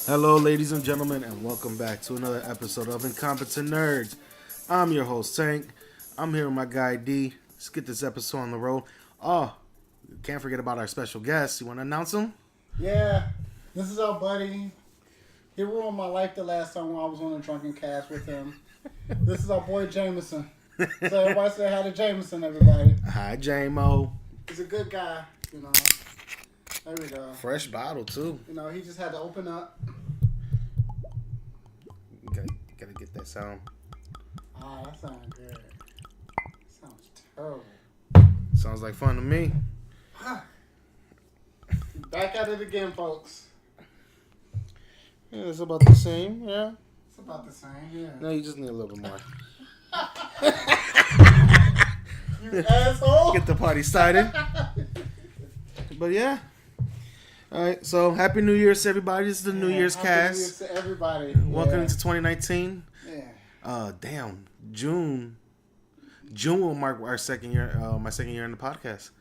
Hello, ladies and gentlemen, and welcome back to another episode of Incompetent Nerds. I'm your host, Tank. I'm here with my guy, D. Let's get this episode on the road. Oh, can't forget about our special guest. You want to announce him? Yeah, this is our buddy. He ruined my life the last time when I was on the Drunken Cast with him. This is our boy, Jameson. So everybody say hi to Jameson, everybody. Hi, J-Mo. He's a good guy, you know. There we go. Fresh bottle, too. You know, he just had to open up. Gotta get that sound. Ah, that sounds good. Sounds terrible. Sounds like fun to me. Back at it again, folks. Yeah, it's about the same, yeah. It's about the same, yeah. No, you just need a little bit more. You asshole. Get the party started. But yeah. Alright, so Happy New Year's to everybody. This is the New Year's Happy cast. New Year's to everybody. Welcome into 2019. Yeah. Damn. June will mark our second year, my second year in the podcast.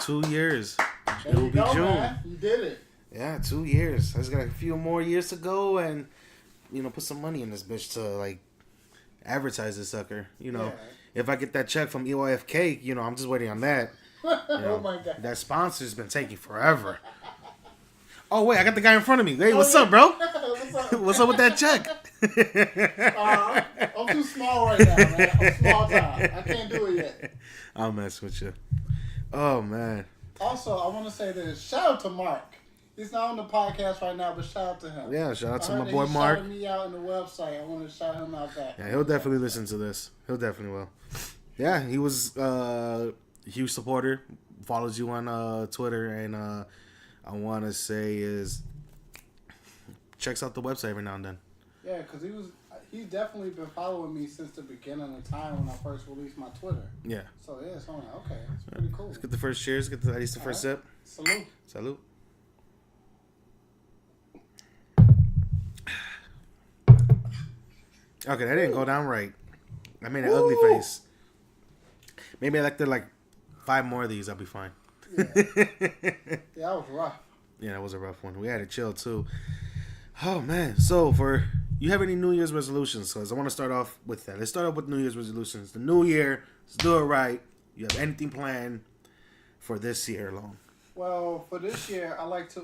2 years. It will be June. Man. You did it. Yeah, 2 years. I just got a few more years to go and, put some money in this bitch to, advertise this sucker. If I get that check from EYFK, I'm just waiting on that. Oh my God. That sponsor's been taking forever. Oh, wait, I got the guy in front of me. Hey, what's up, bro? What's up? What's up with that check? I'm too small right now, man. I'm small time. I can't do it yet. I'll mess with you. Oh, man. Also, I want to say this. Shout out to Mark. He's not on the podcast right now, but shout out to him. Yeah, shout out to my he boy Mark. shouted me out on the website. I want to shout him out back. Yeah, he'll definitely listen to this. He'll definitely will. Yeah, he was a huge supporter. Follows you on Twitter, and I want to say checks out the website every now and then. Yeah, because he's definitely been following me since the beginning of time when I first released my Twitter. Yeah. So yeah, so I'm like, okay, it's pretty cool. Let's get the first cheers. Get at least the first sip. Salute. Salute. Okay, that didn't go down right. I made an ugly face. Maybe I like to 5 more of these. I'll be fine. Yeah, that was rough. Yeah, that was a rough one. We had to chill too. Oh man! So you have any New Year's resolutions? Because I want to start off with that. Let's start off with New Year's resolutions. The new year, let's do it right. You have anything planned for this year alone? Well, for this year, I like to.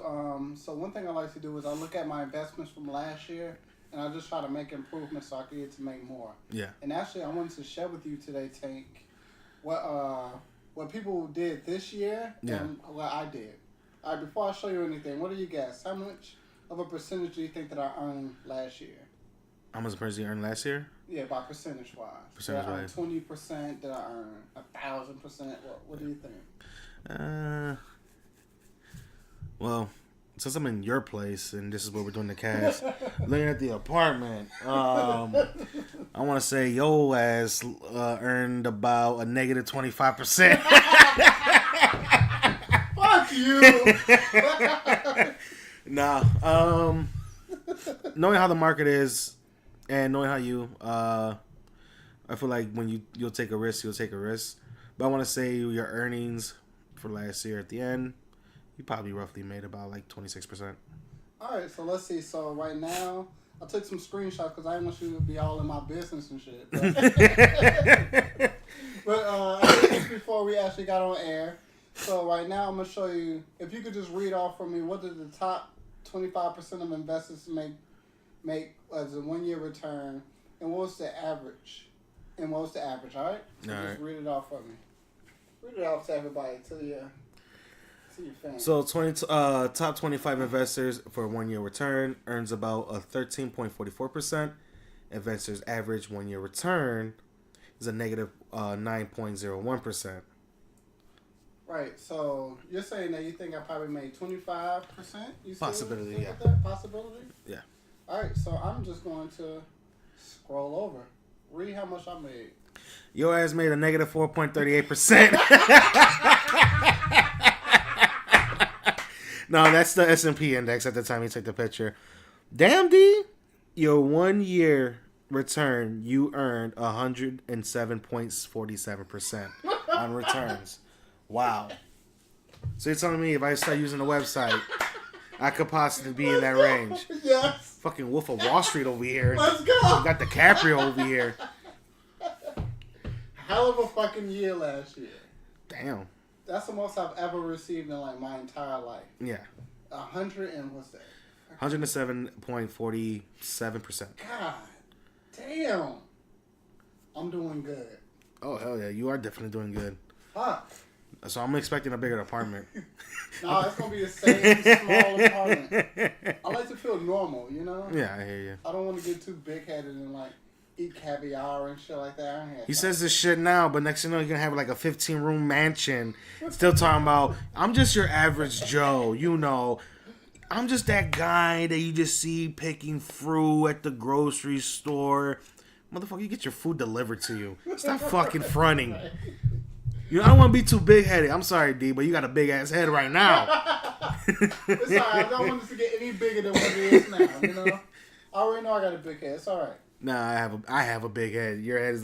So one thing I like to do is I look at my investments from last year, and I just try to make improvements so I can get to make more. Yeah. And actually, I wanted to share with you today, Tank, what people did this year and what I did. All right, before I show you anything, what do you guess? How much of a percentage do you think that I earned last year? How much percentage you earned last year? Yeah, by percentage-wise. Percentage-wise. 20%? Did I earn 1,000%? What do you think? Well, since I'm in your place and this is where we're doing the cast, looking at the apartment, I want to say yo ass earned about a negative 25%. Fuck you! Nah, knowing how the market is and knowing how you, I feel like when you'll take a risk, you'll take a risk. But I want to say your earnings for last year at the end, you probably roughly made about 26%. All right, so let's see. So right now, I took some screenshots because I didn't want you to be all in my business and shit. But just before we actually got on air, so right now I'm gonna show you. If you could just read off for me, what did the top 25% of investors make as a 1 year return, and what's the average? All right. So all just right. read it off for me. Read it off to everybody till you. So top 25 investors for a 1 year return earns about a 13.44%. Investors' average 1 year return is a negative 9.01%. Right. So you're saying that you think I probably made 25%? Possibility, yeah. That? Possibility? Yeah. All right. So I'm just going to scroll over. Read how much I made. Your ass made a negative 4.38%. No, that's the S&P index at the time you took the picture. Damn, D. Your 1 year return, you earned 107.47% on returns. Wow. So you're telling me if I start using the website, I could possibly be in that range? Yes. Fucking Wolf of Wall Street over here. Let's go. You got DiCaprio over here. Hell of a fucking year last year. Damn. That's the most I've ever received in like my entire life. Yeah. 100 and what's that? 107.47%. God damn. I'm doing good. Oh, hell yeah. You are definitely doing good. Fuck. So I'm expecting a bigger apartment. No, it's going to be the same small apartment. I like to feel normal, you know? Yeah, I hear you. I don't want to get too big-headed and like eat caviar and shit like that. He says this shit now, but next thing you know, you're going to have like a 15-room mansion. Still talking about, I'm just your average Joe, you know. I'm just that guy that you just see picking fruit at the grocery store. Motherfucker, you get your food delivered to you. Stop fucking fronting. You know, I don't want to be too big-headed. I'm sorry, D, but you got a big-ass head right now. It's alright. I don't want this to get any bigger than what it is now, you know? I already know I got a big head. It's alright. Nah, I have a big head. Your head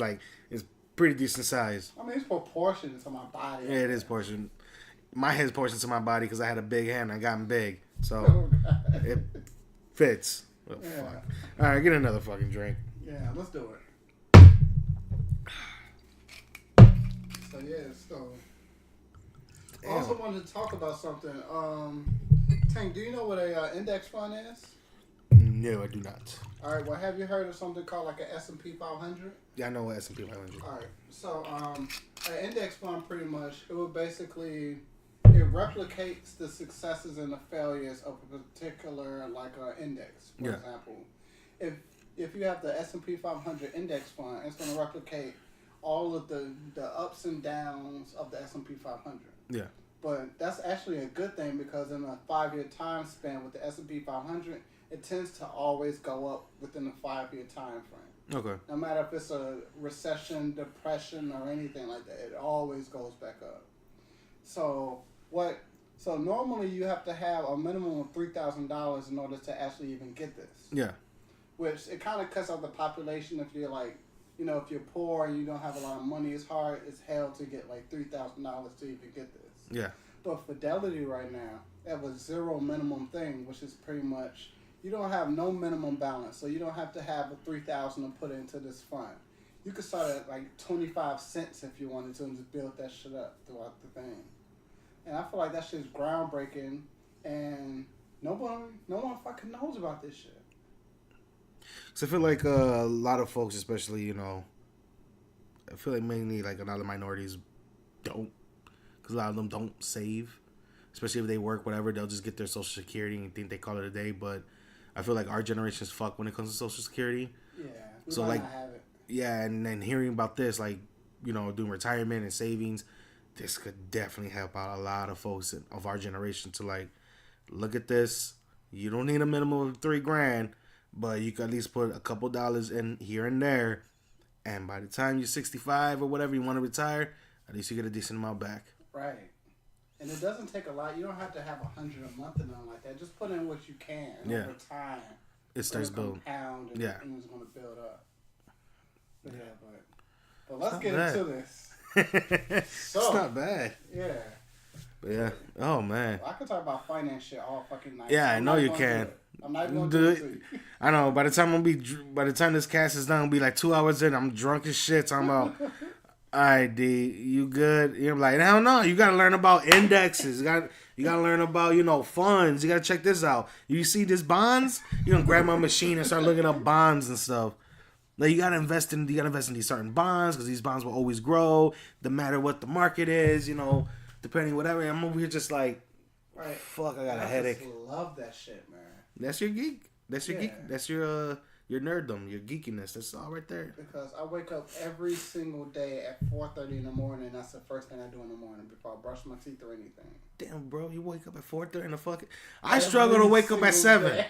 is pretty decent size. I mean, it's proportioned to my body. Yeah, it is portion. My head's portion to my body because I had a big head and I got big. So, Oh, it fits. Oh, yeah. fuck. All right, get another fucking drink. Yeah, let's do it. So, yeah, so. I also wanted to talk about something. Tank, do you know what a index fund is? No, I do not. All right, well, have you heard of something called like an S&P 500? Yeah, I know what S&P 500. All right, so an index fund pretty much, it will basically, it replicates the successes and the failures of a particular like index. For example, if you have the S&P 500 index fund, it's going to replicate all of the ups and downs of the S&P 500. Yeah. But that's actually a good thing because in a 5-year time span with the S&P 500, it tends to always go up within a 5-year time frame. Okay. No matter if it's a recession, depression, or anything like that, it always goes back up. So normally you have to have a minimum of $3,000 in order to actually even get this. Yeah. Which it kind of cuts out the population if you're like, you know, if you're poor and you don't have a lot of money, it's hard as hell to get like $3,000 to even get this. Yeah. But Fidelity right now, they have a zero minimum thing, which is pretty much, you don't have no minimum balance, so you don't have to have a $3,000 to put into this fund. You could start at like 25 cents if you wanted to and just build that shit up throughout the thing. And I feel like that shit's groundbreaking, and no one fucking knows about this shit. So I feel like a lot of folks, especially, you know, I feel like mainly like a lot of minorities don't, because a lot of them don't save, especially if they work, whatever, they'll just get their Social Security and think they call it a day. But I feel like our generation's fucked when it comes to Social Security. Yeah, so might like, not have it. Yeah, and then hearing about this, like, you know, doing retirement and savings, this could definitely help out a lot of folks of our generation to like, look at this. You don't need a minimum of $3,000. But you can at least put a couple dollars in here and there. And by the time you're 65 or whatever you want to retire, at least you get a decent amount back. Right. And it doesn't take a lot. You don't have to have $100 a month or nothing like that. Just put in what you can over time. It starts building. Compound and things going to build up. But but let's get into this. So, it's not bad. Yeah. But yeah. Oh, man. I could talk about finance shit all fucking night. Yeah, I know you can. I'm not even going to do it to you. I know. By the time this cast is done, it'll be like 2 hours in. I'm drunk as shit. Talking about, all right, D, you good? You're like, hell no. You got to learn about indexes. You got to learn about, you know, funds. You got to check this out. You see this bonds? You gonna grab my machine and start looking up bonds and stuff. Like, you gotta invest in these certain bonds because these bonds will always grow, no matter what the market is. You know, depending whatever. I'm over here just like, right. Fuck, I got a headache. I love that shit, man. That's your geek. That's your geek. That's your nerddom, your geekiness. That's all right there. Because I wake up every single day at 4:30 in the morning. That's the first thing I do in the morning before I brush my teeth or anything. Damn, bro, you wake up at 4:30 in the fucking. I struggle to wake up at 7.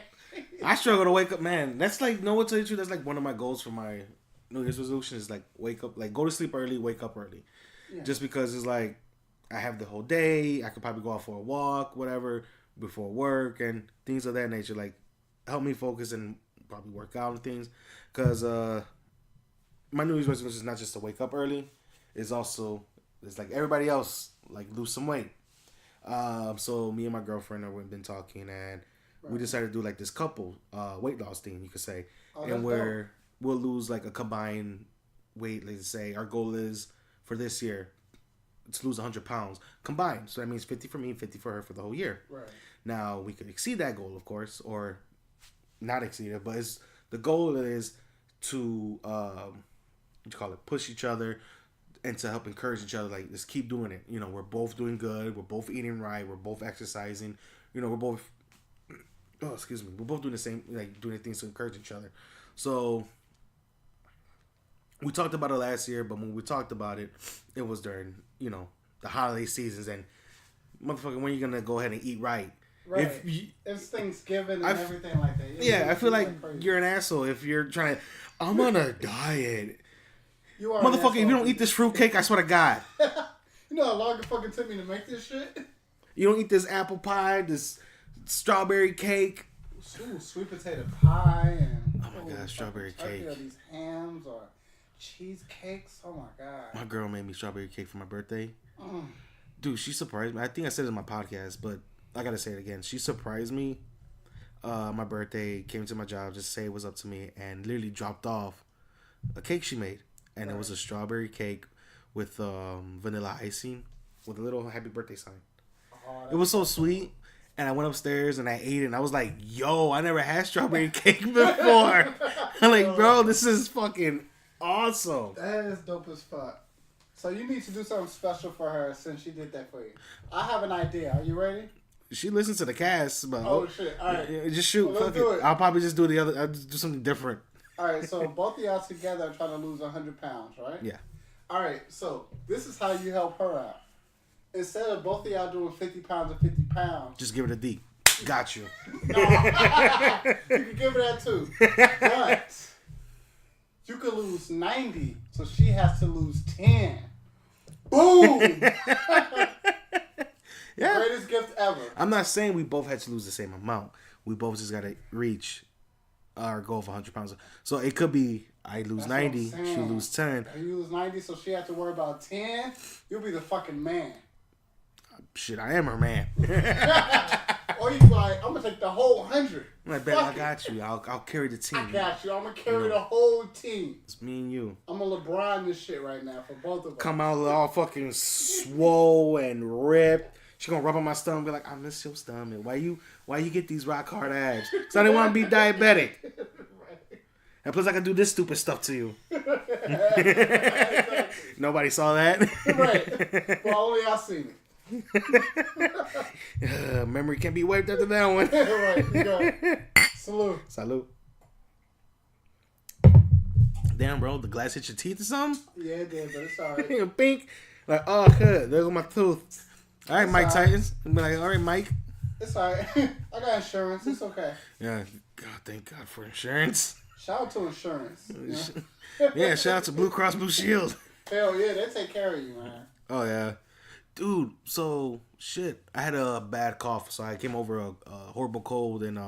I struggle to wake up, man. That's like, no one tell you the truth. That's like one of my goals for my New Year's resolution is like wake up, like go to sleep early, wake up early. Yeah. Just because it's like I have the whole day. I could probably go out for a walk, whatever, before work and things of that nature. Like help me focus and probably work out and things. Because my New Year's resolution is not just to wake up early. It's like everybody else, like lose some weight. So me and my girlfriend have been talking, and we decided to do like this couple weight loss thing, you could say, and where we'll lose like a combined weight. Let's say our goal is for this year to lose 100 pounds combined. So that means 50 for me, 50 for her for the whole year. Right. Now we could exceed that goal, of course, or not exceed it, but the goal is to push each other and to help encourage each other. Like, just keep doing it. You know, we're both doing good. We're both eating right. We're both exercising. You know, we're both doing the same, like doing things to encourage each other. So we talked about it last year, but when we talked about it, it was during, you know, the holiday seasons, and motherfucker, when you gonna go ahead and eat right? Right. It's Thanksgiving and everything like that. Yeah, I feel like you're an asshole if you're trying to, I'm on a diet. You are motherfucker, if you don't eat this fruitcake, I swear to God. You know how long it fucking took me to make this shit? You don't eat this apple pie, this strawberry cake. Ooh, sweet potato pie and oh my god, strawberry cake. Or these hams or cheesecakes. Oh my god. My girl made me strawberry cake for my birthday. Dude, she surprised me. I think I said it in my podcast, but I gotta say it again. She surprised me. My birthday, came to my job just to say it was up to me, and literally dropped off a cake she made, and it was a strawberry cake with vanilla icing with a little happy birthday sign. It was so sweet. And I went upstairs and I ate it, and I was like, yo, I never had strawberry cake before. I'm like, bro, this is fucking awesome. That is dope as fuck. So you need to do something special for her since she did that for you. I have an idea. Are you ready? She listens to the cast, but oh shit! All right, just shoot. Well, fuck it. I'll probably just do the other. I'll just do something different. All right, so both of y'all together are trying to lose 100 pounds, right? Yeah. All right, so this is how you help her out. Instead of both of y'all doing 50 pounds or 50 pounds, just give it a D. Got you. No, you can give her that too, but you could lose 90, so she has to lose 10. Boom! Yeah. Greatest gift ever. I'm not saying we both had to lose the same amount. We both just got to reach our goal of 100 pounds. So it could be I lose 90, she lose 10. You lose 90, so she has to worry about 10. You'll be the fucking man. Shit, I am her man. Or you like, I'm going to take the whole 100. I'm like, bet I got you. I'll carry the team. I got you. I'm going to carry the whole team. It's me and you. I'm going to LeBron this shit right now for both of us. Come out all fucking swole and ripped. She gonna rub on my stomach and be like, I miss your stomach. Why you get these rock hard abs? Because I didn't want to be diabetic. Right. And plus I can do this stupid stuff to you. Nobody saw that? Right. Well, only I seen it. Memory can't be wiped after that one. Right, you go. Salute. Salute. Damn, bro, the glass hit your teeth or something? Yeah, it did, but it's alright. Pink. Like, oh, good. There goes my tooth. All right, Mike Titans. I'm like, all right, Mike. It's all right. I got insurance. It's okay. Yeah. God, thank God for insurance. Shout out to insurance. Yeah, shout out to Blue Cross Blue Shield. Hell yeah, they take care of you, man. Oh, yeah. Dude, so, shit. I had a bad cough, so I came over a horrible cold in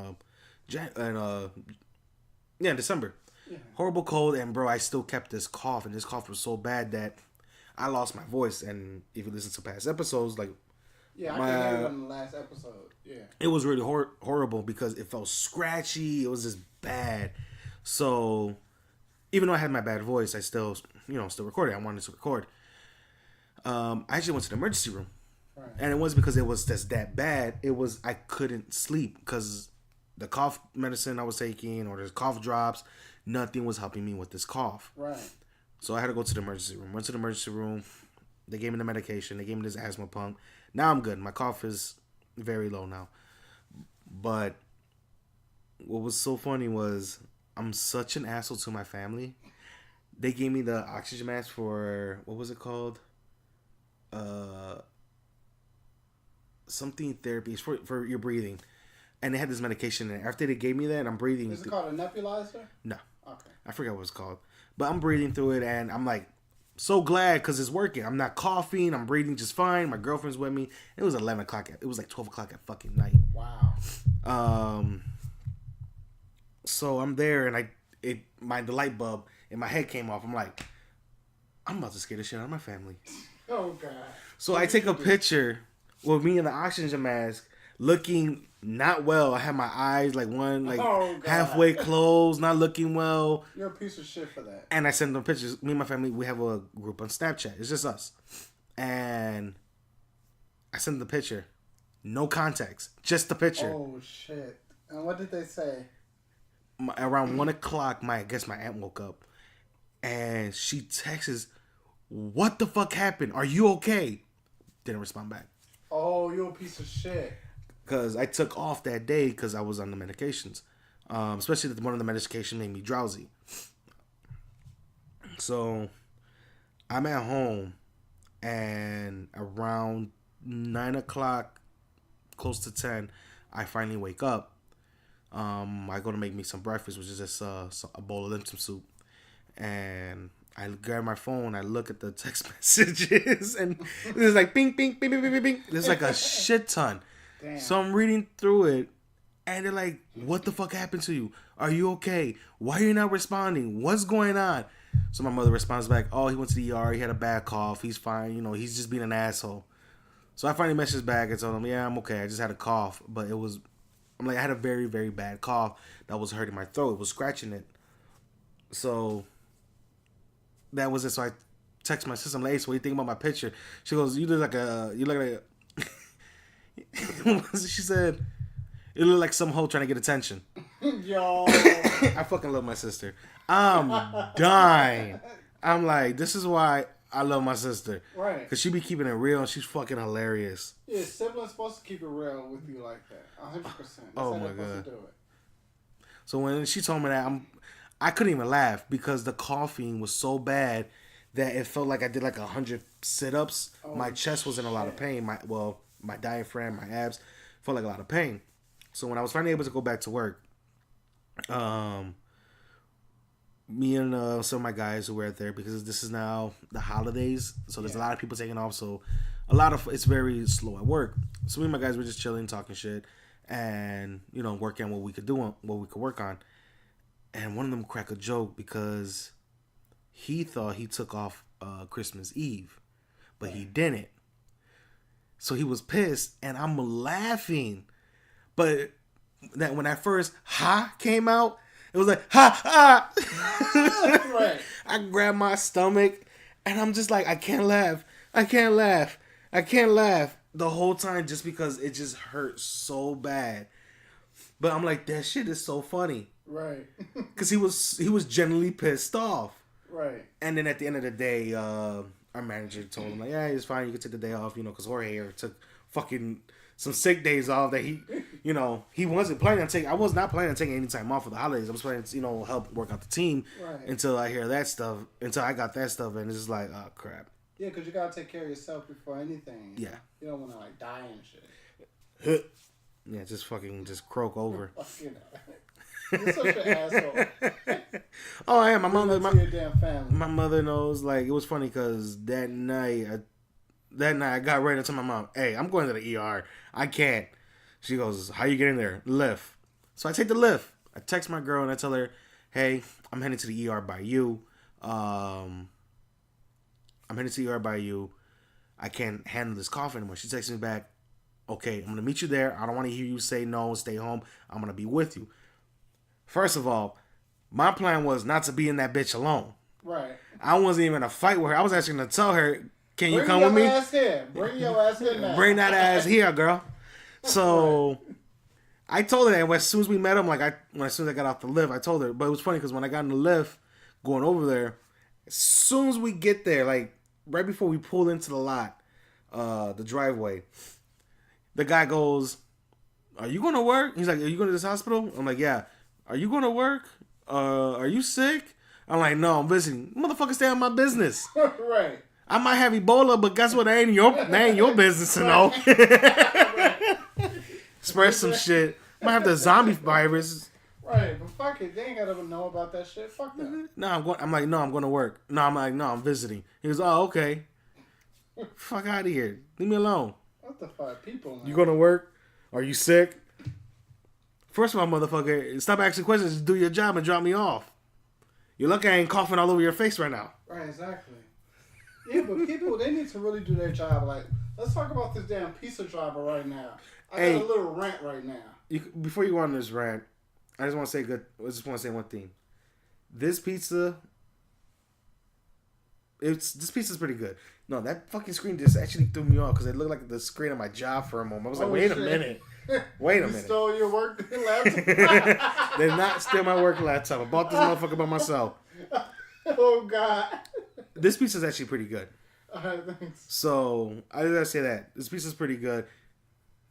December. Yeah. Horrible cold, and bro, I still kept this cough, and this cough was so bad that I lost my voice. And if you listen to past episodes, like, yeah, I can hear it on the last episode. Yeah, it was really horrible because it felt scratchy. It was just bad. So even though I had my bad voice, I still recorded. I wanted to record. I actually went to the emergency room, right. And it wasn't because it was just that bad. It was I couldn't sleep because the cough medicine I was taking or the cough drops, nothing was helping me with this cough. Right. So I had to go to the emergency room. Went to the emergency room. They gave me the medication. They gave me this asthma pump. Now I'm good. My cough is very low now. But what was so funny was I'm such an asshole to my family. They gave me the oxygen mask for, what was it called? Something therapy. It's for your breathing. And they had this medication in it. After they gave me that, I'm breathing. Is it called a nebulizer? No. Okay. I forgot what it's called. But I'm breathing through it, and I'm like so glad because it's working. I'm not coughing. I'm breathing just fine. My girlfriend's with me. It was 11 o'clock. It was like 12 o'clock at fucking night. Wow. So I'm there, and the light bulb, and my head came off. I'm like, I'm about to scare the shit out of my family. Oh, God. So I take a picture with me in the oxygen mask, looking not well. I had my eyes like halfway closed, not looking well. You're a piece of shit for that. And I send them pictures. Me and my family, we have a group on Snapchat. It's just us. And I send the picture. No context. Just the picture. Oh, shit. And what did they say? Around 1 o'clock, I guess my aunt woke up. And she texts, "What the fuck happened? Are you okay?" Didn't respond back. Oh, you're a piece of shit. Because I took off that day because I was on the medications. Especially that one of the medications made me drowsy. So I'm at home. And around 9 o'clock, close to 10, I finally wake up. I go to make me some breakfast, which is just a bowl of lentil soup. And I grab my phone, I look at the text messages, and there's like ping, ping, ping, ping, ping, ping, ping. There's like a shit ton. Damn. So I'm reading through it, and they're like, "What the fuck happened to you? Are you okay? Why are you not responding? What's going on?" So my mother responds back, "Oh, he went to the ER. He had a bad cough. He's fine. You know, he's just being an asshole." So I finally messaged back and told him, "Yeah, I'm okay. I just had a cough, but I had a very, very bad cough that was hurting my throat. It was scratching it." So that was it. So I text my sister, I'm like, "Hey, so what do you think about my picture?" She goes, you look like a she said, "It looked like some hoe trying to get attention." Yo. I fucking love my sister. I'm dying. I'm like, this is why I love my sister. Right. Because she be keeping it real and she's fucking hilarious. Yeah, siblings supposed to keep it real with you like that. 100%. That's Oh how my they're supposed God. to do it. So when she told me that, I couldn't even laugh because the coughing was so bad that it felt like I did like 100 sit-ups. Oh, My chest was in a lot of pain. My diaphragm, my abs felt like a lot of pain. So when I was finally able to go back to work, me and some of my guys who were there, because this is now the holidays, so there's a lot of people taking off, so it's very slow at work. So me and my guys were just chilling, talking shit, and working on what we could do, what we could work on. And one of them cracked a joke because he thought he took off Christmas Eve, but he didn't. So he was pissed, and I'm laughing. But that when that first "ha" came out, it was like "ha ha." Right. I grabbed my stomach, and I'm just like, I can't laugh the whole time, just because it just hurt so bad. But I'm like, that shit is so funny. Right. Because he was genuinely pissed off. Right. And then at the end of the day, our manager told him, like, "Yeah, it's fine. You can take the day off, because Jorge here took fucking some sick days off that he wasn't planning on taking. I was not planning on taking any time off for the holidays. I was planning to, help work out the team until I hear that stuff, until I got that stuff, and it's just like, oh, crap. Yeah, because you got to take care of yourself before anything. Yeah. You don't want to, die and shit. Yeah, just croak over. You're such an asshole. Oh, I am. My mother knows. Like, it was funny because that night I got ready to tell my mom, "Hey, I'm going to the ER. I can't." She goes, "How you getting there?" "Lyft." So I take the Lyft. I text my girl and I tell her, "Hey, I'm heading to the ER by you. I can't handle this cough anymore." She texts me back, "Okay, I'm going to meet you there. I don't want to hear you say no, stay home. I'm going to be with you." First of all, my plan was not to be in that bitch alone. Right. I wasn't even in a fight with her. I was actually going to tell her, "Can you come with me?" Bring your ass here now. Bring that ass here, girl. So I told her that as soon as we met him, as soon as I got off the lift, I told her. But it was funny because when I got in the lift going over there, as soon as we get there, right before we pulled into the lot, the driveway, the guy goes, "Are you going to work?" He's like, "Are you going to this hospital?" I'm like, "Yeah." "Are you going to work? Are you sick?" I'm like, "No, I'm visiting." Motherfucker, stay on my business. Right. I might have Ebola, but guess what? That ain't your business to know. Spread some shit. Might have the zombie virus. Right, but fuck it. They ain't gotta know about that shit. Fuck that. No, I'm like, "No, I'm going to work." No, I'm like, "No, I'm visiting." He goes, "Oh, okay." Fuck out of here. Leave me alone. What the fuck? People, man. You going to work? Are you sick? First of all, motherfucker, stop asking questions. Just do your job and drop me off. You're lucky I ain't coughing all over your face right now. Right, exactly. Yeah, but people, they need to really do their job. Like, let's talk about this damn pizza driver right now. I got a little rant right now. Before you go on this rant, I just want to say one thing. This pizza, this pizza's pretty good. No, that fucking screen just actually threw me off because it looked like the screen of my job for a moment. I was like, wait a minute. Wait a minute. You stole your work laptop? Did not steal my work laptop. I bought this motherfucker by myself. Oh, God. This pizza's actually pretty good. All right, thanks. So, I gotta say that. This pizza's pretty good.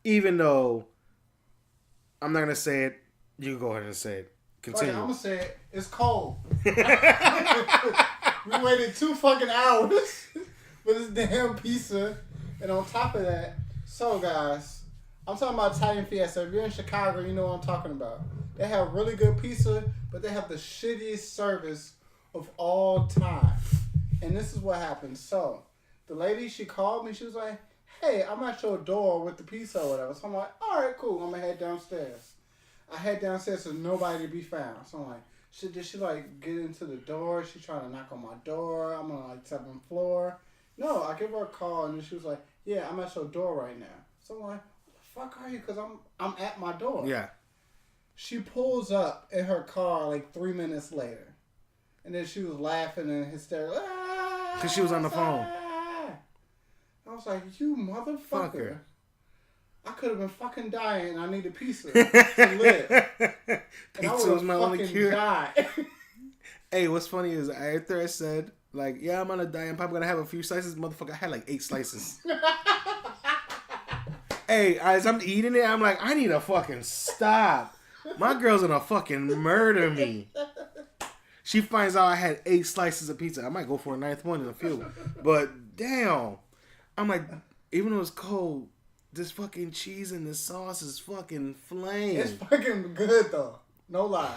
Even though I'm not going to say it, you can go ahead and say it. Continue. I'm going to say it. It's cold. We waited 2 fucking hours for this damn pizza. And on top of that, so guys, I'm talking about Italian Fiesta. If you're in Chicago, you know what I'm talking about. They have really good pizza, but they have the shittiest service of all time. And this is what happened. So, the lady, she called me. She was like, hey, I'm at your door with the pizza or whatever. So I'm like, all right, cool. I'm going to head downstairs. I head downstairs, so nobody to be found. So I'm like, did she like get into the door? She trying to knock on my door. I'm on like 7th floor. No, I give her a call, and she was like, yeah, I'm at your door right now. So I'm like, what the fuck are you? Because I'm at my door. Yeah. She pulls up in her car like 3 minutes later. And then she was laughing and hysterical. Because she was on the phone. I was like, you motherfucker. I could have been fucking dying and I needed pizza to live. Pizza was my only cure. Die. Hey, what's funny is after I said, like, yeah, I'm gonna die, I'm probably gonna have a few slices, motherfucker, I had like 8 slices. Hey, as I'm eating it, I'm like, I need to fucking stop. My girl's gonna fucking murder me. She finds out I had 8 slices of pizza. I might go for a 9th one in a few. But, damn. I'm like, even though it's cold, this fucking cheese and this sauce is fucking flame. It's fucking good, though. No lie.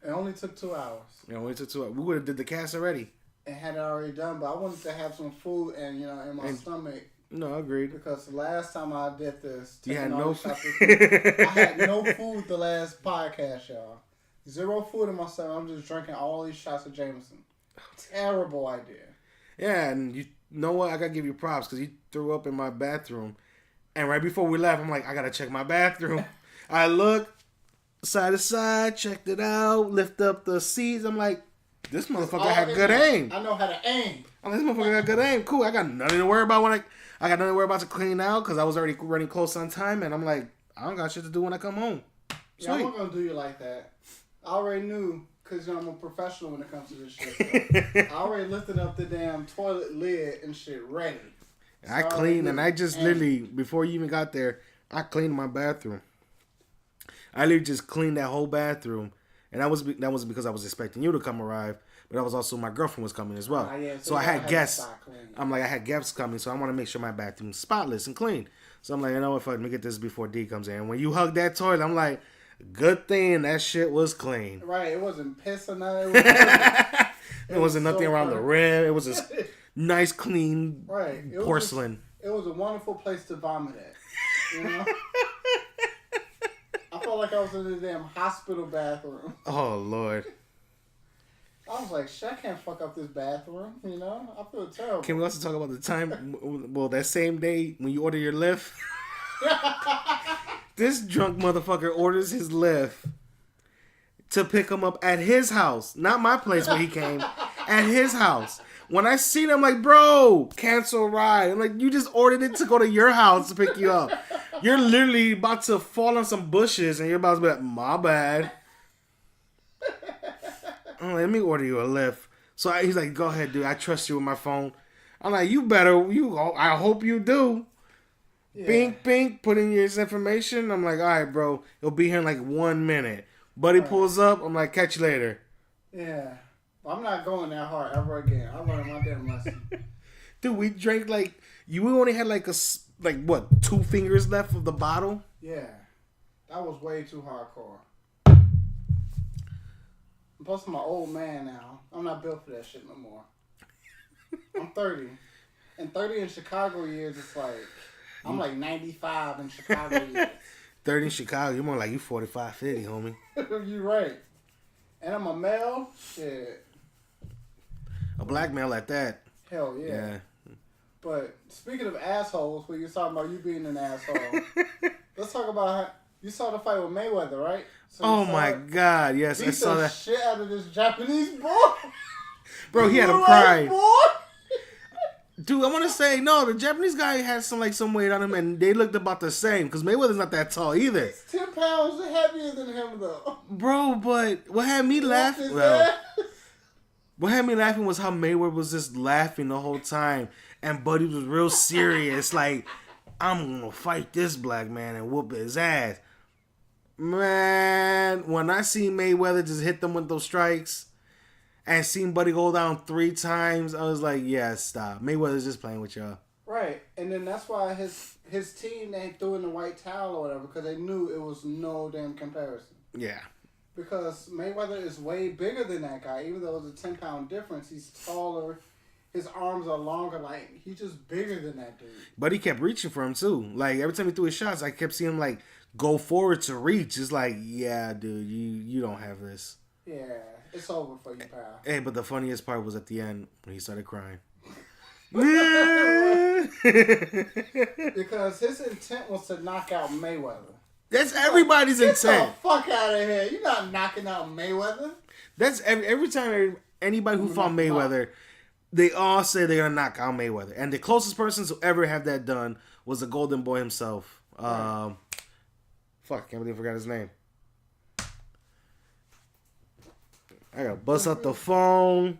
It only took 2 hours. It only took 2 hours. We would have did the cast already. And had it already done, but I wanted to have some food and, in my stomach. No, I agreed. Because the last time I did this, you had no food. I had no food the last podcast, y'all. 0 food in my stomach. I'm just drinking all these shots of Jameson. Terrible idea. Yeah, and you know what? I gotta give you props because you threw up in my bathroom. And right before we left, I'm like, I gotta check my bathroom. I looked side to side, checked it out, lift up the seats. I'm like, this motherfucker had good aim. I know how to aim. I'm like, this motherfucker got good aim. Cool. I got nothing to worry about I got nothing to worry about to clean out because I was already running close on time. And I'm like, I don't got shit to do when I come home. Sweet. Yeah, I'm not gonna do you like that. I already knew, because I'm a professional when it comes to this shit. So I already lifted up the damn toilet lid and shit ready. I cleaned, and I just literally, before you even got there, I cleaned my bathroom. I literally just cleaned that whole bathroom. And that was because I was expecting you to come arrive, but that was also my girlfriend was coming as well. Yeah, so I had guests. I'm like, I had guests coming, so I want to make sure my bathroom's spotless and clean. So I'm like, you know what, let me get this before D comes in. And when you hug that toilet, I'm like, good thing that shit was clean. Right, it wasn't piss or nothing. It wasn't nothing around the rim. It was just nice, clean porcelain. It was a wonderful place to vomit at. You know? I felt like I was in the damn hospital bathroom. Oh, Lord. I was like, shit, I can't fuck up this bathroom, you know? I feel terrible. Can we also talk about the time, well, that same day when you order your Lyft? This drunk motherfucker orders his Lyft to pick him up at his house. Not my place where he came. At his house. When I seen him, I'm like, bro, cancel ride. I'm like, you just ordered it to go to your house to pick you up. You're literally about to fall on some bushes and you're about to be like, my bad. I'm like, let me order you a Lyft. So he's like, go ahead, dude. I trust you with my phone. I'm like, I hope you do. Yeah. Bink, bink, put in your information. I'm like, all right, bro. It'll be here in like 1 minute. Buddy pulls up. I'm like, catch you later. Yeah. I'm not going that hard ever again. I learned my damn lesson. Dude, we drank we only had 2 fingers left of the bottle? Yeah. That was way too hardcore. Plus, I'm an old man now. I'm not built for that shit no more. I'm 30. And 30 in Chicago years, it's like, I'm like 95 in Chicago years. 30 in Chicago, you're more like you 45, 50, homie. You're right. And I'm a male. Shit. A black male at that. Hell yeah. But speaking of assholes, when you're talking about you being an asshole, let's talk about how you saw the fight with Mayweather, right? So oh my God! Yes, I saw that. Shit out of this Japanese boy. Bro, he had him crying. Dude, I want to say no. The Japanese guy had some weight on him, and they looked about the same. Because Mayweather's not that tall either. He's 10 pounds heavier than him, though. Bro, but what had me laughing? What had me laughing was how Mayweather was just laughing the whole time, and Buddy was real serious. Like, I'm gonna fight this black man and whoop his ass. Man, when I seen Mayweather just hit them with those strikes. And seen Buddy go down 3 times, I was like, yeah, stop. Mayweather's just playing with y'all. Right. And then that's why his team, they threw in the white towel or whatever, because they knew it was no damn comparison. Yeah. Because Mayweather is way bigger than that guy. Even though it's a 10-pound difference, he's taller. His arms are longer. Like, he's just bigger than that dude. But he kept reaching for him, too. Like, every time he threw his shots, I kept seeing him, like, go forward to reach. It's like, yeah, dude, you don't have this. Yeah. It's over for you, pal. Hey, but the funniest part was at the end when he started crying. Because his intent was to knock out Mayweather. That's everybody's intent. Get the fuck out of here. You're not knocking out Mayweather. That's every time anybody who fought Mayweather, they all say they're going to knock out Mayweather. And the closest person to ever have that done was the Golden Boy himself. Right. Fuck, I can't believe I forgot his name. I gotta bust out the phone.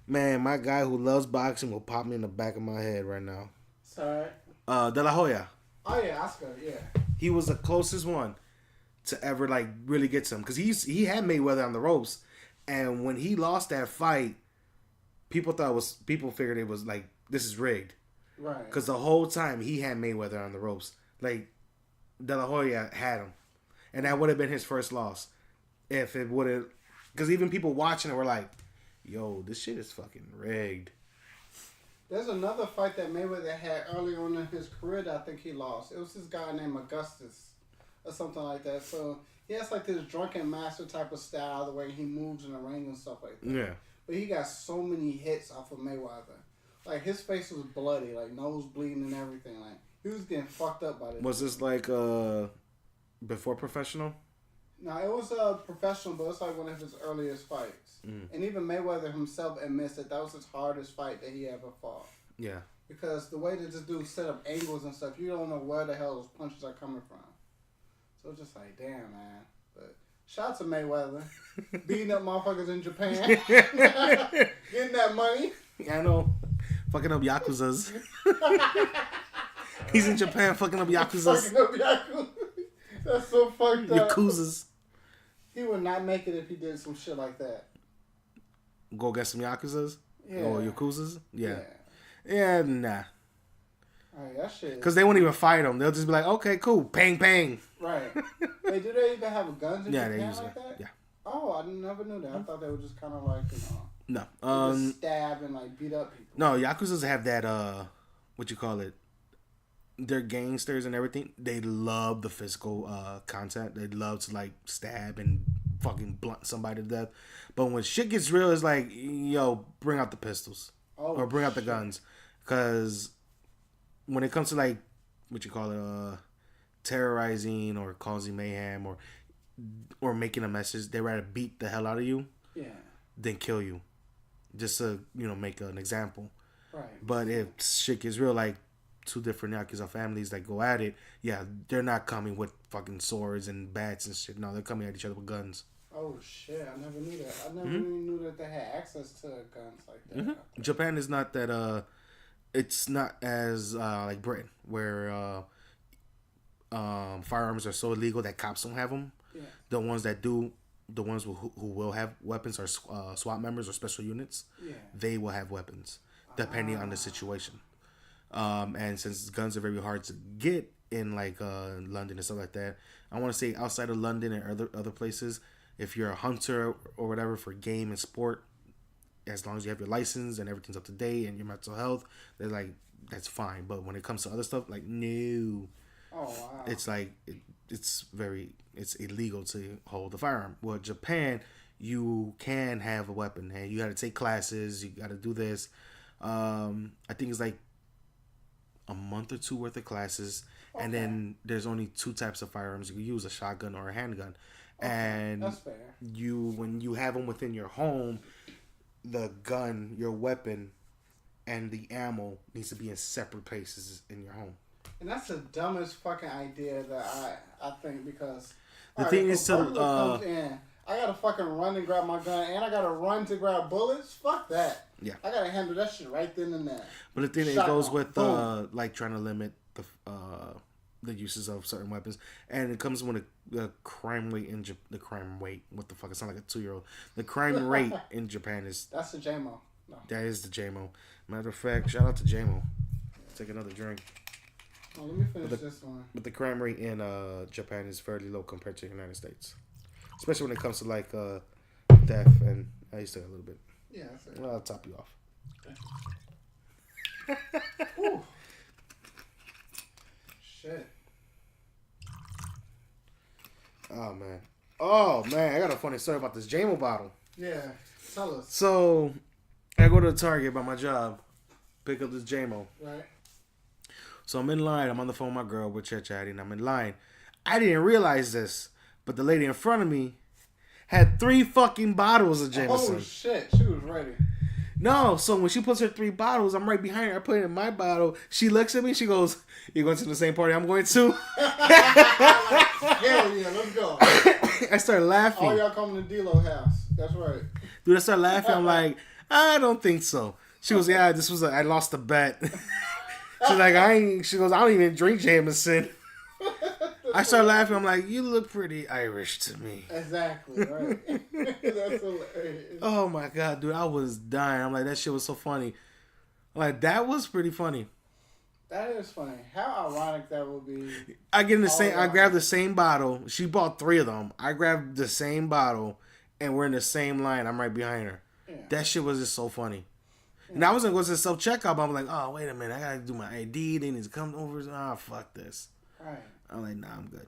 Man, my guy who loves boxing will pop me in the back of my head right now. Sorry. De La Hoya. Oh, yeah, Oscar, yeah. He was the closest one to ever, like, really get to him. Because he had Mayweather on the ropes. And when he lost that fight, people figured it was, like, this is rigged. Right. Because the whole time, he had Mayweather on the ropes. Like, De La Hoya had him. And that would have been his first loss. If it would have... Because even people watching it were like, yo, this shit is fucking rigged. There's another fight that Mayweather had early on in his career that I think he lost. It was this guy named Augustus or something like that. So he has like this drunken master type of style, the way he moves in the ring and stuff like that. Yeah. But he got so many hits off of Mayweather. Like, his face was bloody, like nose bleeding and everything. Like, he was getting fucked up by this. Was this like before professional? No, it was professional, but it's like one of his earliest fights. And even Mayweather himself admits that was his hardest fight that he ever fought. Yeah. Because the way that this dude set up angles and stuff, you don't know where the hell those punches are coming from. So it's just like, damn, man. But shout out to Mayweather. Beating up motherfuckers in Japan. Getting that money. Yeah, I know. Fucking up Yakuzas. He's in Japan fucking up Yakuzas. Fucking up Yakuza. That's so fucked up. Yakuzas. He would not make it if he did some shit like that. Go get some Yakuzas? Yeah. Or Yakuzas? Yeah. Yeah, nah. Alright, that shit. Because they won't even fight him. They'll just be like, okay, cool. Bang, bang. Right. Hey, do they even have guns in Japan they use like that? Yeah. Oh, I never knew that. I thought they were just kind of like, No. just stab and like beat up people. No, Yakuzas have that, what you call it? They're gangsters and everything. They love the physical contact. They love to like stab and fucking blunt somebody to death. But when shit gets real, it's like, yo, bring out the pistols or bring out the guns. Because when it comes to like what you call it, terrorizing or causing mayhem or making a message, they rather beat the hell out of you, than kill you, just to make an example. Right. But if shit gets real, like two different Yakuza families that go at it, they're not coming with fucking swords and bats and shit. No, they're coming at each other with guns. Oh shit! I never knew that. I never even knew that they had access to guns like that. Mm-hmm. Japan is not that. It's not as like Britain, where firearms are so illegal that cops don't have them. Yeah. The ones that do, the ones who will have weapons are SWAT members or special units. Yeah. They will have weapons depending on the situation. And since guns are very hard to get in like London and stuff like that, I want to say outside of London and other places, if you're a hunter or whatever for game and sport, as long as you have your license and everything's up to date and your mental health, they're like, that's fine. But when it comes to other stuff, like, no. Oh, wow. It's like, it's illegal to hold a firearm. Well, Japan, you can have a weapon. And you got to take classes. You got to do this. I think it's like a month or two worth of classes. Okay. And then there's only 2 types of firearms you can use, a shotgun or a handgun. Okay. And that's fair. When you have them within your home, the gun, your weapon, and the ammo needs to be in separate places in your home. And that's the dumbest fucking idea that I think, because the thing is comes in, I gotta fucking run and grab my gun, and I gotta run to grab bullets. Fuck that. Yeah. I gotta handle that shit right then and there. But the thing, it goes with like trying to limit the uses of certain weapons, and it comes with the crime rate in the crime rate. What the fuck? It sounds like a 2-year-old. The crime rate in Japan is. That's the JMO. No. That is the JMO. Matter of fact, shout out to JMO. Take another drink. Oh, let me finish this one. But the crime rate in Japan is fairly low compared to the United States, especially when it comes to like theft. And I used to a little bit. Yeah, that's it. Well, I'll top you off. Shit. Oh man, I got a funny story about this JMO bottle. Yeah, tell us. So, I go to the Target by my job, pick up this JMO. Right. So I'm in line. I'm on the phone with my girl. We're chit-chatting. I'm in line. I didn't realize this, but the lady in front of me had 3 fucking bottles of Jameson. Oh shit, she was ready. No, so when she puts her 3 bottles, I'm right behind her. I put it in my bottle. She looks at me. She goes, "You going to the same party I'm going to?" Hell yeah, let's go. I started laughing. All y'all coming to D-Lo house. That's right. Dude, I started laughing. I'm like, I don't think so. She goes, "Yeah, I lost a bet." She's like, she goes, "I don't even drink Jameson." I started laughing. I'm like, "You look pretty Irish to me." Exactly, right. That's hilarious. Oh my God, dude, I was dying. I'm like, that shit was so funny. Like, that was pretty funny. That is funny. How ironic that would be. I grabbed the same bottle. She bought 3 of them. I grabbed the same bottle, and we're in the same line. I'm right behind her. Yeah. That shit was just so funny. Yeah. And I was gonna go to the self-checkout, but I'm like, oh, wait a minute. I gotta do my ID. They need to come over. Fuck this. Right. I'm like, nah, I'm good.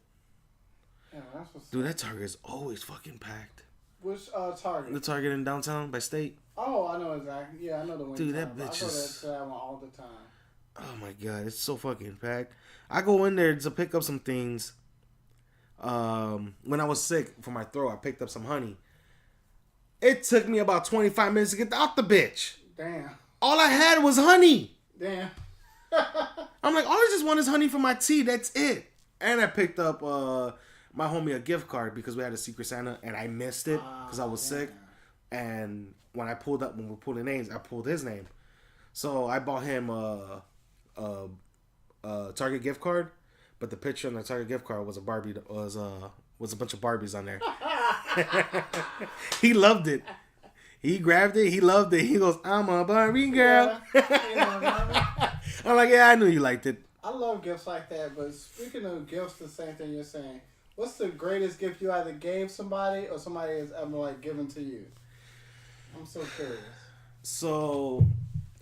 Yeah, that's what's Dude, that Target is always fucking packed. Which Target? The Target in downtown by State. Oh, I know exactly. Yeah, I know the one. Dude, that bitch is... I go to that one all the time. Oh my God, it's so fucking packed. I go in there to pick up some things. When I was sick for my throat, I picked up some honey. It took me about 25 minutes to get out the bitch. Damn. All I had was honey. Damn. I'm like, all I just want is honey for my tea. That's it. And I picked up my homie a gift card because we had a Secret Santa and I missed it because I was sick. And when we're pulling names, I pulled his name. So I bought him a Target gift card, but the picture on the Target gift card was a Barbie. Was a bunch of Barbies on there. He loved it. He grabbed it. He loved it. He goes, "I'm a Barbie girl." I'm like, yeah, I knew you liked it. I love gifts like that. But speaking of gifts, the same thing you're saying. What's the greatest gift you either gave somebody or somebody has ever like given to you? I'm so curious. So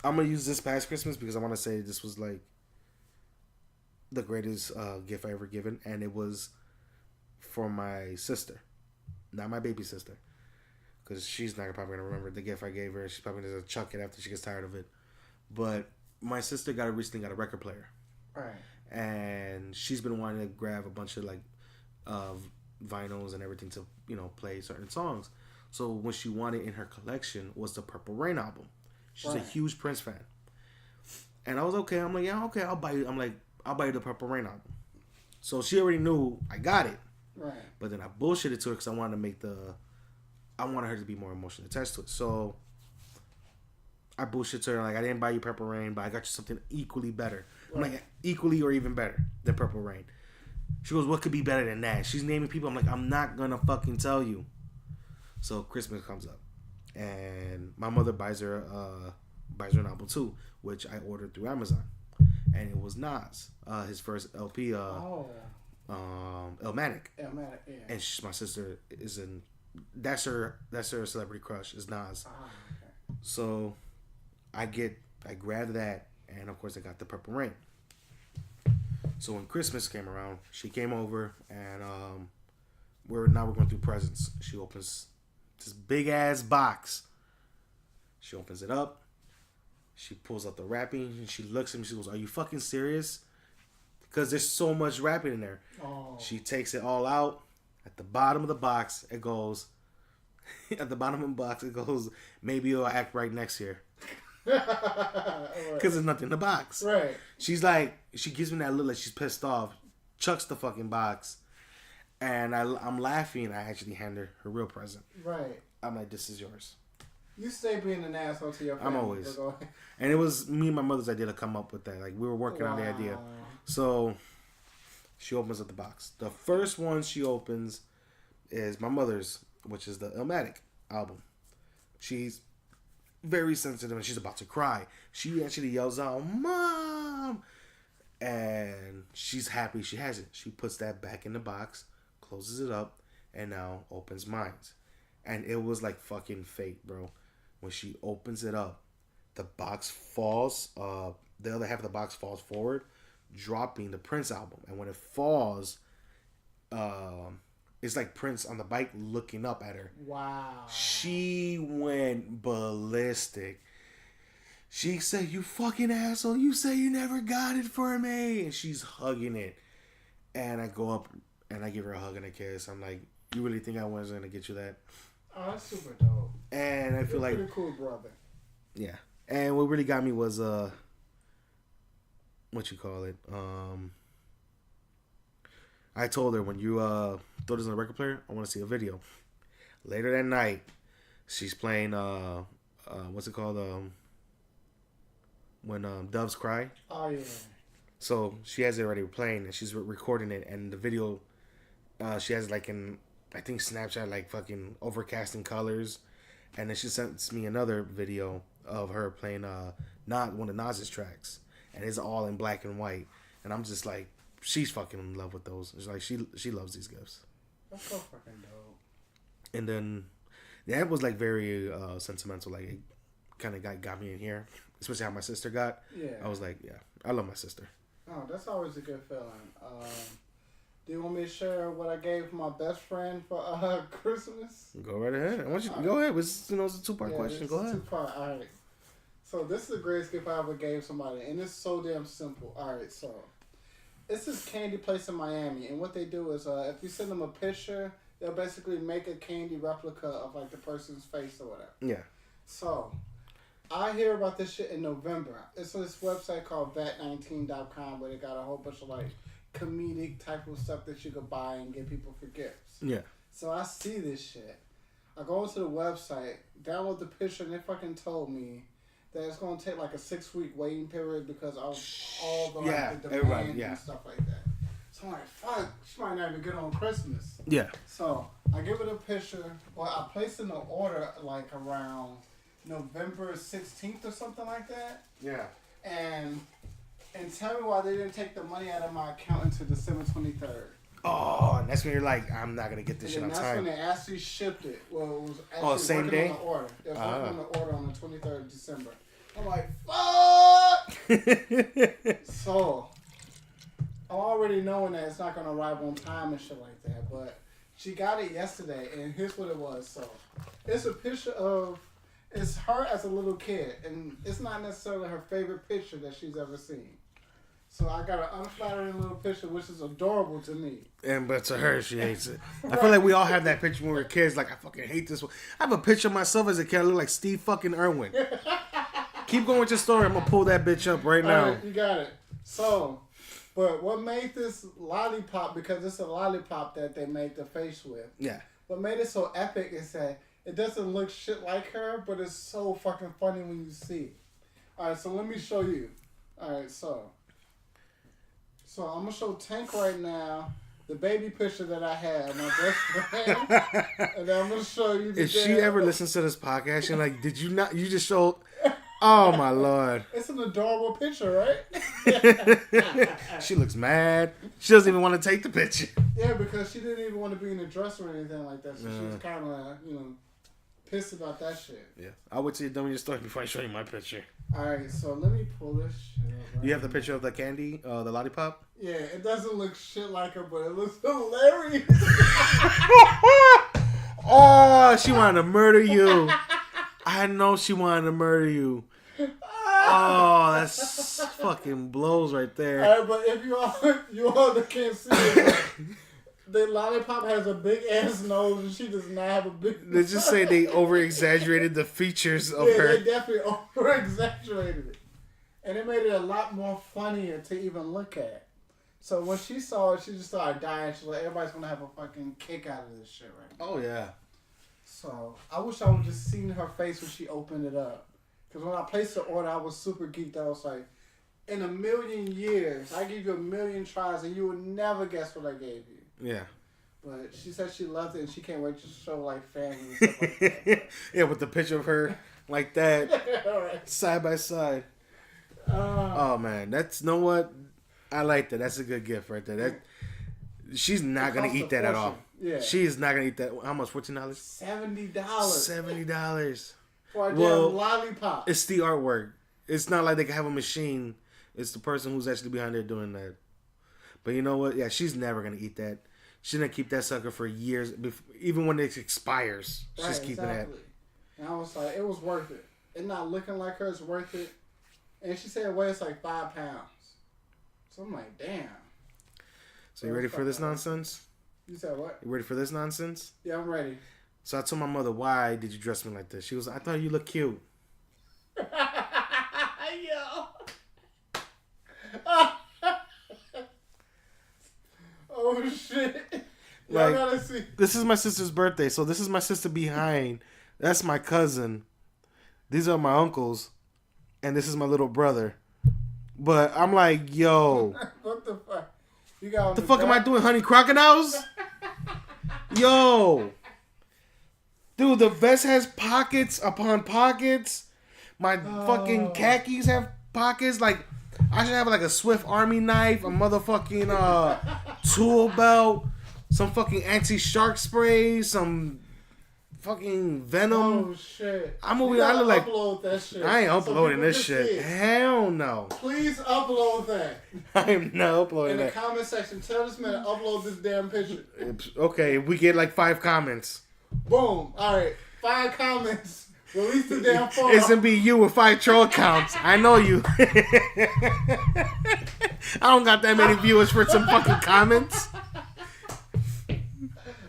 I'm gonna use this past Christmas because I want to say this was like the greatest gift I ever given, and it was for my sister, not my baby sister, because she's not probably gonna remember the gift I gave her. She's probably gonna chuck it after she gets tired of it. But my sister recently got a record player, right? And she's been wanting to grab a bunch of like vinyls and everything to play certain songs. So what she wanted in her collection was the Purple Rain album. She's a huge Prince fan. And I was okay. I'm like, yeah, okay, I'll buy you. I'm like, I'll buy you the Purple Rain album. So she already knew I got it. Right. But then I bullshitted to her because I wanted her to be more emotionally attached to it. So I bullshit to her like, I didn't buy you Purple Rain, but I got you something equally better. Right. I'm like, equally or even better than Purple Rain. She goes, what could be better than that? She's naming people. I'm like, I'm not gonna fucking tell you. So Christmas comes up, and my mother buys her an album too, which I ordered through Amazon, and it was Nas, his first LP, Illmatic. Illmatic, yeah. And my sister is that's her celebrity crush is Nas. Okay. So I grabbed that, and of course I got the Purple Rain. So when Christmas came around, she came over, and we're going through presents. She opens this big ass box. She opens it up. She pulls out the wrapping and she looks at me. She goes, "Are you fucking serious?" Because there's so much wrapping in there. Oh. She takes it all out. At the bottom of the box, it goes. At the bottom of the box, it goes. Maybe it'll act right next year. Because there's nothing in the box. Right. She's like, she gives me that look like she's pissed off. Chucks the fucking box. And I'm laughing. I actually hand her real present. Right. I'm like, "This is yours." You stay being an asshole to your family. I'm always. And it was me and my mother's idea to come up with that. Like, we were working on the idea. So, she opens up the box. The first one she opens is my mother's, which is the Illmatic album. She's very sensitive and she's about to cry. She actually yells out, "Mom!" And she's happy she has it. She puts that back in the box, closes it up, and now opens mine. And it was like fucking fate, bro. When she opens it up, the box falls, the other half of the box falls forward, dropping the Prince album. And when it falls, it's like Prince on the bike looking up at her. Wow. She went ballistic. She said, "You fucking asshole. You say you never got it for me." And she's hugging it. And I go up and I give her a hug and a kiss. I'm like, "You really think I wasn't going to get you that?" Oh, that's super dope. And I feel like... pretty cool, brother. Yeah. And what really got me was, what you call it? I told her, when you throw this on the record player, I want to see a video. Later that night, she's playing, what's it called? When Doves Cry. Oh, yeah. So she has it already playing and she's recording it. And the video, she has like in, I think Snapchat, like fucking overcasting colors. And then she sends me another video of her playing not one of Nas's tracks. And it's all in black and white. And I'm just like, she's fucking in love with those. It's like she loves these gifts. That's so fucking dope. And then that was like very sentimental. Like it kind of got me in here. Especially how my sister got. Yeah. I was like, yeah, I love my sister. Oh, that's always a good feeling. Do you want me to share what I gave my best friend for Christmas? Go right ahead. I want you to go ahead. It's a 2-part question. Go ahead. 2-part. All right. So this is the greatest gift I ever gave somebody, and it's so damn simple. All right, so it's this candy place in Miami, and what they do is if you send them a picture, they'll basically make a candy replica of like the person's face or whatever. Yeah. So I hear about this shit in November. It's this website called vat19.com where they got a whole bunch of like comedic type of stuff that you could buy and give people for gifts. Yeah. So I see this shit. I go into the website, download the picture, and they fucking told me that it's going to take like a 6-week waiting period because of all the, like, the demand and stuff like that. So I'm like, fuck, she might not even get on Christmas. Yeah. So I give it a picture. Well, I placed in the order like around November 16th or something like that. Yeah. And tell me why they didn't take the money out of my account until December 23rd. Oh, and that's when you're like, I'm not going to get this shit on that's time. when they actually shipped it. Well, it was actually same working day? on the order. They was working on the order on the 23rd of December. I'm like, fuck! So, I'm already knowing that it's not going to arrive on time and shit like that. But she got it yesterday, and here's what it was. So, it's a picture of... It's her as a little kid, and it's not necessarily her favorite picture that she's ever seen. So I got an unflattering little picture, which is adorable to me. But to her, she hates it. I feel like we all have that picture when we were kids. Like, I fucking hate this one. I have a picture of myself as a kid. I look like Steve fucking Irwin. Keep going with your story. I'm going to pull that bitch up right now. All right, you got it. So, but what made this lollipop, because it's a lollipop that they made the face with. Yeah. What made it so epic is that it doesn't look shit like her, but it's so fucking funny when you see it. All right, so let me show you. All right, so I'm going to show Tank right now the baby picture that I have, my best friend. And then I'm going to show you the If she ever listens to this podcast, she's like, did you not, you just showed, oh my Lord. It's an adorable picture, right? She looks mad. She doesn't even want to take the picture. Yeah, because she didn't even want to be in a dress or anything like that. So she was kind of, pissed about that shit. Yeah. I'll wait till you're done with your story before I show you my picture. Alright, so let me pull this shit up. Right You have the picture of the candy, the lollipop? Yeah, it doesn't look shit like her, but it looks hilarious. Oh, she wanted to murder you. I know she wanted to murder you. Oh, that's fucking blows right there. All right, but if you all can't see it, the lollipop has a big ass nose and she does not have a big nose. Let's just say they over exaggerated the features of her. Yeah, they definitely over exaggerated it. And it made it a lot more funnier to even look at. So when she saw it, she just started dying. She's like, everybody's going to have a fucking kick out of this shit right now. Oh, yeah. So I wish I would just seen her face when she opened it up. Because when I placed the order, I was super geeked. I was like, in a million years, I give you a million tries and you would never guess what I gave you. Yeah. But she said she loved it and she can't wait to show like family and stuff like that. Yeah, with the picture of her like that, Right. side by side. Oh man, you know what? I like that. That's a good gift right there. She's not gonna eat that at all. Yeah. She's not gonna eat that. How much? $14? $70. $70 For a damn lollipop. It's the artwork. It's not like they can have a machine. It's the person who's actually behind there doing that. But you know what? Yeah, she's never gonna eat that. She's gonna keep that sucker for years, even when it expires. She's keeping that. And I was like, it was worth it. It not looking like her, it's worth it. And she said it weighs like 5 pounds. So I'm like, damn. So you ready for this nonsense? You said what? You ready for this nonsense? Yeah, I'm ready. So I told my mother, why did you dress me like this? She was like, I thought you looked cute. Yo. Oh, shit. Y'all Like, gotta see. This is my sister's birthday, so this is my sister behind. That's my cousin. These are my uncles. And this is my little brother. But I'm like, yo. What the fuck? You got What the fuck am I doing, honey crocodiles? Yo. Dude, the vest has pockets upon pockets. My fucking khakis have pockets. Like, I should have like a Swift Army knife, a motherfucking tool belt, some fucking anti-shark spray, some fucking venom. Oh shit! I'm over here. I look like upload that shit. I ain't so uploading people this can shit. see it. Hell no. Please upload that I am not uploading in the that. comment section. Tell this man to upload this damn picture. Okay, we get like 5 comments. Boom! All right, 5 comments. Release the damn photo. It's gonna be you with 5 troll accounts. I know you. I don't got that many viewers for some fucking comments.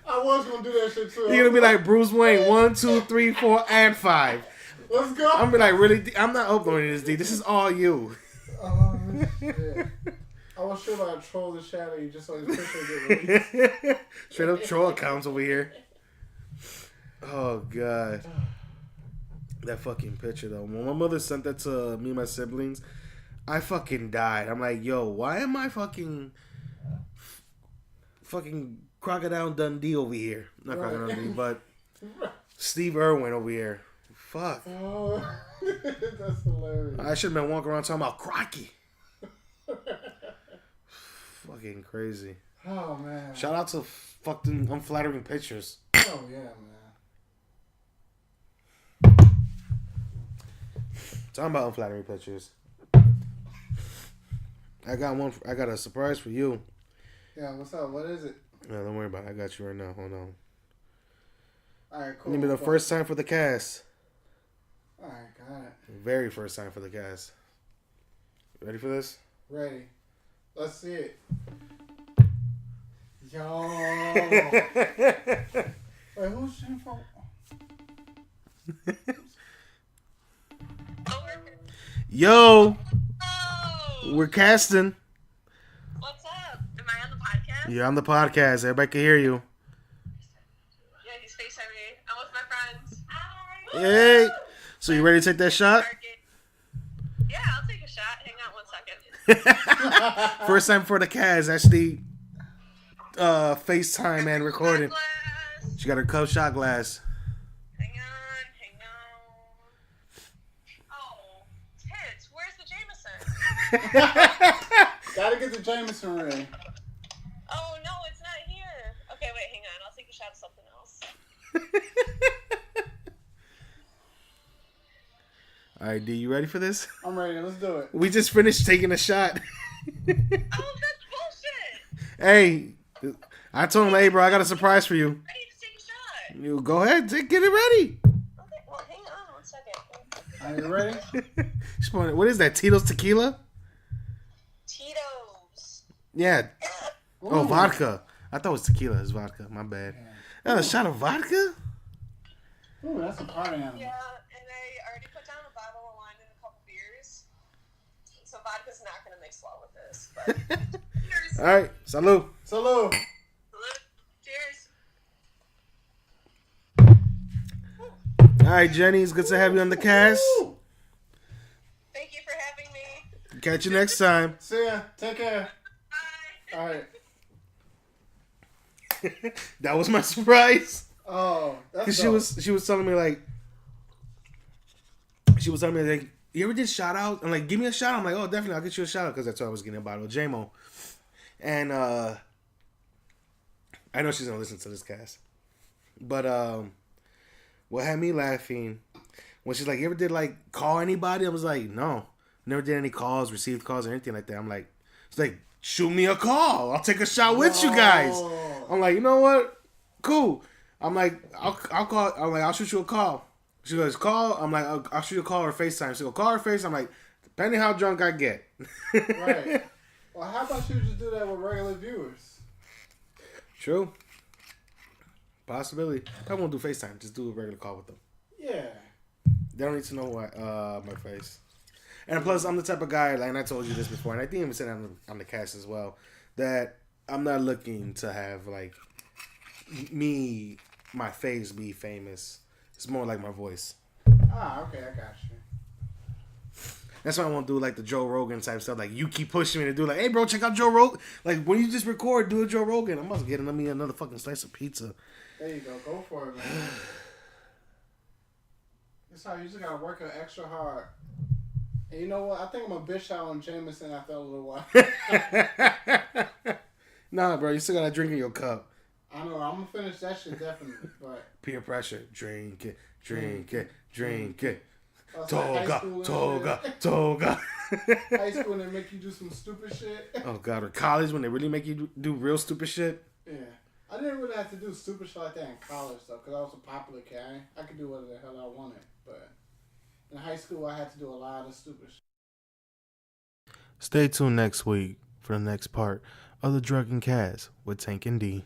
I was gonna do that shit too. You're gonna be like Bruce Wayne, 1, 2, 3, 4, and 5. Let's go. I'm gonna be like, really? I'm not uploading this, D. This is all you. Oh shit! I was sure about to troll the shadow you just so his picture get released. Straight up troll accounts over here. Oh god. That fucking picture though. When my mother sent that to me and my siblings, I fucking died. I'm like, yo, why am I fucking Crocodile Dundee over here? Not Crocodile Dundee, but Steve Irwin over here. Fuck. Oh, that's hilarious. I should have been walking around talking about Crocky. Fucking crazy. Oh man. Shout out to fucking unflattering pictures. Oh yeah, man. Talking about unflattering pictures. I got a surprise for you. Yeah, what's up? What is it? No, don't worry about it. I got you right now. Hold on. Alright, cool. Give me the first time for the cast. Alright, got it. Very first time for the cast. Ready for this? Ready. Let's see it. Yo. Wait, who's in for? Yo, Oh, we're casting. what's up? Am I on the podcast? You're on the podcast. Everybody can hear you. Yeah, he's FaceTiming me. I'm with my friends. Hi. Hey. So you ready to take that shot? Yeah, I'll take a shot. Hang on 1 second. First time for the cast. Actually, FaceTime and recording. Glass. She got her cup shot glass. Hang on. Oh, tits. Where's the Jameson? Gotta get the Jameson ready. Oh, no, it's not here. Okay, wait, hang on. I'll take a shot of something else. All right, D, you ready for this? I'm ready. Let's do it. We just finished taking a shot. Oh, that's bullshit. Hey, I told him, hey, bro, I got a surprise for you. I need to take a shot. You go ahead, get it ready. Okay, well, hang on 1 second. Are you ready? What is that? Tito's tequila? Tito's. Yeah. Oh, Ooh. vodka. I thought it was tequila. It's vodka. My bad. A shot of vodka? Ooh, that's a party animal. Yeah, and I already put down a bottle of wine and a couple beers. So vodka's not going to mix well with this. But cheers. All right. Salud. Salud. Cheers. All right, Jenny. It's good to have you on the cast. Thank you for having me. Catch you next time. See ya. Take care. Bye. All right. That was my surprise. Oh, that's Cause dope. she was telling me like you ever did shout out? I'm like, give me a shout out. I'm like, oh, definitely, I'll get you a shout out because that's why I was getting a bottle of JMO. And I know she's gonna listen to this cast, but what had me laughing when she's like, you ever did like call anybody? I was like, no, never did any calls, received calls or anything like that. I'm like, it's like, shoot me a call. I'll take a shot with you guys. I'm like, you know what? Cool. I'm like, I'll call. I'm like, I'll shoot you a call. She goes, call. I'm like, I'll shoot you a call or FaceTime. She goes, call or FaceTime. I'm like, depending how drunk I get. Right. Well, how about you just do that with regular viewers? True. Possibility. I won't do FaceTime. Just do a regular call with them. Yeah. They don't need to know my face. And plus, I'm the type of guy, like, and I told you this before, and I think I even said it on the cast as well, that I'm not looking to have, like, my face be famous. It's more like my voice. Ah, okay, I got you. That's why I won't do, like, the Joe Rogan type stuff. Like, you keep pushing me to do, like, hey, bro, check out Joe Rogan. Like, when you just record, do a Joe Rogan. I'm about to get me another fucking slice of pizza. There you go. Go for it, man. That's how you just gotta work extra hard. And you know what? I think I'm a bitch out on Jameson after a little while. Nah, bro, you still got to drink in your cup. I know. I'm gonna finish that shit definitely, but Peer pressure. Drink it, drink it, drink it. that's like high school Toga, and toga, shit. toga. High school and they make you do some stupid shit. Oh, God. Or college when they really make you do real stupid shit. Yeah. I didn't really have to do stupid shit like that in college, though, because I was a popular kid. I could do whatever the hell I wanted. But in high school, I had to do a lot of stupid shit. Stay tuned next week for the next part of the Drunken Cast with Tank and D.